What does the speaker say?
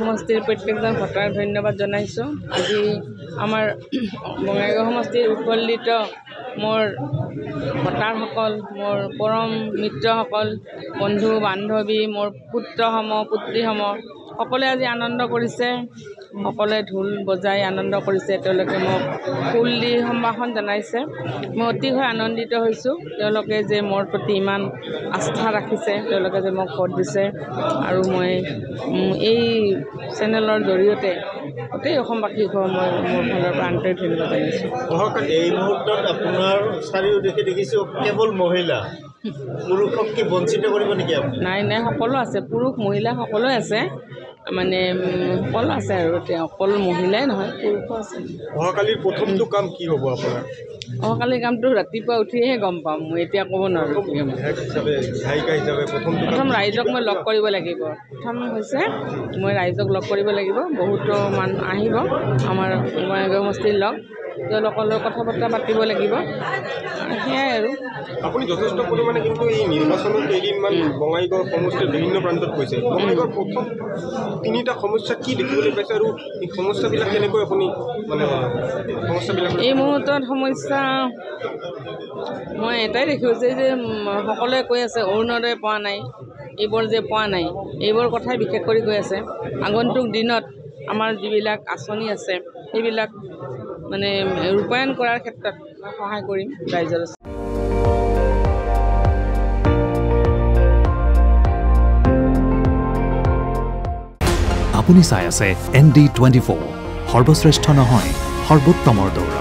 সমষ্টিৰ প্ৰত্যেকজন ভোটাৰক ধন্যবাদ জনাইছোঁ। আজি আমাৰ বঙাইগাঁও সমষ্টিৰ উৎফুল্লিত মোৰ ভোটাৰসকল, মোৰ পৰম মিত্ৰসকল, বন্ধু বান্ধৱী, মোৰ পুত্ৰসম পুত্ৰীসম সকলোৱে আজি আনন্দ কৰিছে। সকলোৱে ঢোল বজাই আনন্দ কৰিছে। তেওঁলোকে মোক ফুল দি সম্ভাষণ জনাইছে। মই অতিশয় আনন্দিত হৈছোঁ। তেওঁলোকে যে মোৰ প্ৰতি ইমান আস্থা ৰাখিছে, তেওঁলোকে যে মোক ভোট দিছে, আৰু মই এই চেনেলৰ জৰিয়তে গোটেই অসমবাসীক মই মোৰ ফালৰ পৰা আন্তৰিক ধন্যবাদ জনাইছোঁ। এই মুহূৰ্তত আপোনাৰ চাৰিওদিশে দেখিছোঁ কেৱল মহিলা, পুৰুষক কি বঞ্চিত কৰিব নেকি আপুনি? নাই নাই, সকলো আছে, পুৰুষ মহিলা সকলোৱে আছে, মানে সকলো আছে, আৰু এতিয়া অকল মহিলাই নহয়, পুৰুষো আছে। অহাকালিৰ প্ৰথমটো কাম কি হ'ব আপোনাৰ? অহাকালিৰ কামটো ৰাতিপুৱা উঠিহে গম পাম, মই এতিয়া ক'ব নোৱাৰোঁ। প্ৰথম ৰাইজক মই লগ কৰিব লাগিব। প্ৰথম হৈছে মই ৰাইজক লগ কৰিব লাগিব। বহুতো মানুহ আহিব আমাৰ বঙাইগাঁও সমষ্টিৰ লগ, তেওঁলোকৰ লগত কথা বতৰা পাতিব লাগিব। সেয়াই আৰু। আপুনি যথেষ্ট পৰিমাণে কিন্তু এই নিৰ্বাচনত কেইদিনমান বঙাইগাঁও সমষ্টিৰ বিভিন্ন প্ৰান্তত কৈছে। বঙাইগাঁৱৰ প্ৰথম তিনিটা সমস্যা কি দেখিবলৈ পাইছে, আৰু এই সমস্যাবিলাক কেনেকৈ আপুনি মানে সমস্যাবিলাক? এই মুহূৰ্তত সমস্যা মই এটাই দেখিছোঁ যে সকলোৱে কৈ আছে অৰুণোদয় পোৱা নাই, এইবোৰ যে পোৱা নাই, এইবোৰ কথাই বিশেষ কৰি কৈ আছে। আগন্তুক দিনত আমাৰ যিবিলাক আঁচনি আছে সেইবিলাক মানে ৰূপায়ণ কৰাৰ ক্ষেত্ৰত মই সহায় কৰিম ৰাইজৰ। আপুনি চাই আছে ND24, সৰ্বশ্ৰেষ্ঠ নহয় সৰ্বোত্তমৰ দৌৰা।